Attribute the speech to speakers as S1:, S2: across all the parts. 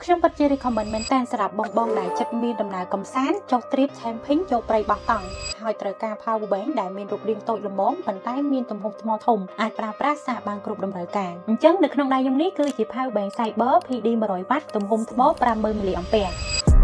S1: ខ្ញុំពិតជា recommend មែនតើសម្រាប់បងដែលចិត្តមានដំណើរកំសាន្តចុះ trip camping ចូលព្រៃបោះតង់ហើយត្រូវការ power bank ដែលមានរូបរាងតូចល្មមប៉ុន្តែមានទំហំថ្មធំអាចប្រើប្រាស់សារបានគ្រប់តម្រូវការអញ្ចឹងនៅក្នុងដៃខ្ញុំនេះគឺជា power bank Cyber PD 100W ទំហំថ្ម 50000 mAh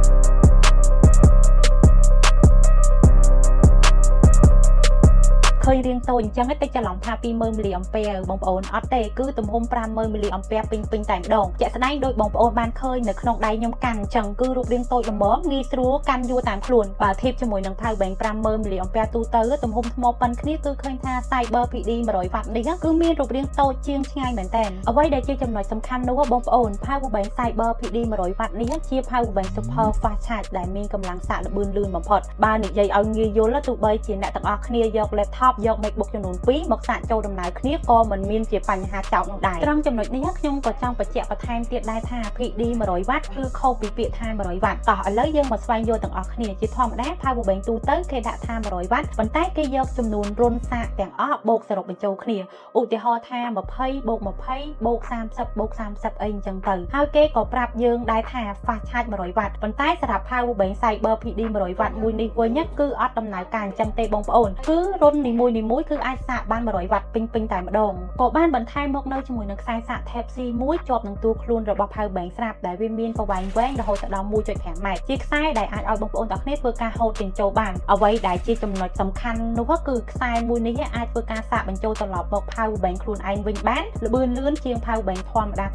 S1: ឃើញរៀងតូចអញ្ចឹងតែច្រឡំថា20000 mAh បងប្អូនអត់ទេគឺទំហំ50000 mAh ពេញតែម្ដងជាក់ស្ដែងដោយបងប្អូនបានឃើញនៅក្នុងដៃខ្ញុំកាន់អញ្ចឹងគឺរូបរាងតូចល្មមងាយស្រួលកាន់យួរតាមខ្លួនបើធៀបជាមួយនឹង power bank 50000 mAh ទូទៅទំហំថ្មប៉ុនគ្នាគឺឃើញថា Cyber PD 100W នេះគឺមានរូបរាងតូចជាងឆ្ងាយមែនតើអ្វីដែលជាចំណុចសំខាន់នោះបងប្អូន power bank Cyber PD 100W នេះជា power bank super fast charge ដែលមានកម្លាំងសាកល្បឿនលឿនបំផុតបើនិយាយឲ្យងាយយល់ទោះបីជាអ្នកទាំងអស់គ្នាយក laptop យក MacBook ចំនួន2មកសាកចូលដំណើរគ្នាក៏មិនមានជាបញ្ហាចោតនោះដែរត្រង់ចំណុចនេះខ្ញុំក៏ចង់បញ្ជាក់បន្ថែមទៀតដែរថា PD 100W គឺខុសពីពាក្យថា 100W តោះឥឡូវយើងមកស្វែងយល់ទាំងអស់គ្នាជាធម្មតា power bank ទូទៅគេដាក់ថា 100W ប៉ុន្តែគេយកចំនួនរុនសាកទាំងអស់បូកសរុបបញ្ចូលគ្នាឧទាហរណ៍ថា20 បូក 20 បូក 30 បូក 30 អីអញ្ចឹងទៅហើយគេក៏ប្រាប់យើងដែរថា fast charge 100W ប៉ុន្តែសម្រាប់ power bank Cyber PD 100W មួយនេះវិញគឺអត់ដំណើរការអញ្ចឹងទេបងប្អូនគឺរុននីមួយៗគឺអាចសាកបាន 100W ពេញតែម្ដងក៏បានបន្ថែមមកនៅជាមួយនឹងខ្សែសាក Type C មួយជាប់នឹងតួខ្លួនរបស់ power bank ស្រាប់ដែលវាមានប្រវែងវែងរហូតដល់ 1.5 ម៉ែត្រជាខ្សែដែលអាចឲ្យបងប្អូនទាំងគ្នាធ្វើការហូតចេញចូលបានអ្វីដែលជាចំណុចសំខាន់នោះគឺខ្សែមួយនេះអាចធ្វើការសាកបញ្ចូលត្រឡប់មក power bank ខ្លួនឯងវិញបានល្បឿនលឿនជាង power bank ធម្មតា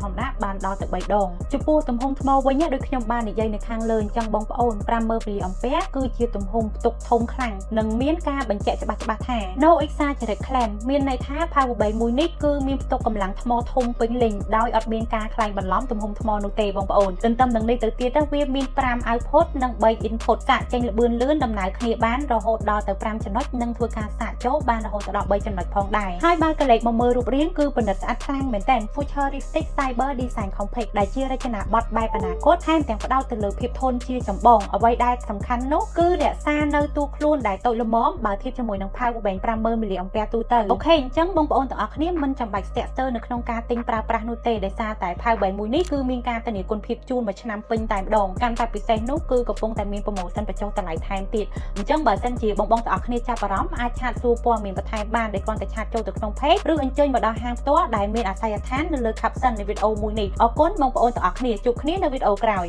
S1: បានដល់ទៅ3ដងចំពោះទំហំថ្មវិញដូចខ្ញុំបាននិយាយនៅខាងលើអញ្ចឹងបងប្អូន 50000 mAh គឺជាទំហំផ្ទុកធំខ្លាំងនិងមានការបញ្ជាក់ច្បាស់ថា No exaggerate claim មានន័យថា power bank មួយនេះគឺមានផ្ទុកកម្លាំងថ្មធំពេញលេញដោយអត់មានការខ្លែងបន្លំទំហំថ្មនោះទេបងប្អូនទន្ទឹមនឹងនេះទៅទៀតវាមាន5 output និង3 input សាកចេញល្បឿនលឿនដំណើរគ្នាបានរហូតដល់ទៅ5ចំណុចនិងធ្វើការសាកចូលបានរហូតដល់3ចំណុចផងដែរហើយបើកលេចមកមើលរូបរាងគឺពិនិត្យស្អាតខ្លាំងមែនទែន Futuristic Cyber Design Complex ដែលជារចនាបថបែបអនាគតថែមទាំងផ្ដោតទៅលើភាពធន់ជាចម្បងអ្វីដែលសំខាន់នោះគឺរក្សានៅតួខ្លួនដែលតូចល្មមបើធៀបជាមួយនឹង power bank 50000 mAh ទូទៅអូខេអញ្ចឹងបងប្អូនទាំងអស់គ្នាមិនចាំបាច់ស្ទាក់ស្ទើរនៅក្នុងការទិញប្រើប្រាស់នោះទេដោយសារតែ power bank មួយនេះគឺមានការធានាគុណភាពជូនមួយឆ្នាំពេញតែម្ដងកាន់តែពិសេសនោះគឺកំពុងតែមាន promotion បញ្ចុះតម្លៃថែមទៀតអញ្ចឹងបើសិនជាបងប្អូនទាំងអស់គ្នាចាប់អារម្មណ៍អាចឆាតសួរព័ត៌មានបន្ថែមបានដោយគ្រាន់តែឆាតចូលទៅក្នុង page ឬអញ្ជើញមកដល់ហាងផ្ទាល់ដែលមានអាសយដ្ឋាននៅលើ caption នៃវីដេអូមួយនេះអរគុណបងប្អូនទាំងអស់គ្នាជួបគ្នានៅវីដេអូក្រោយ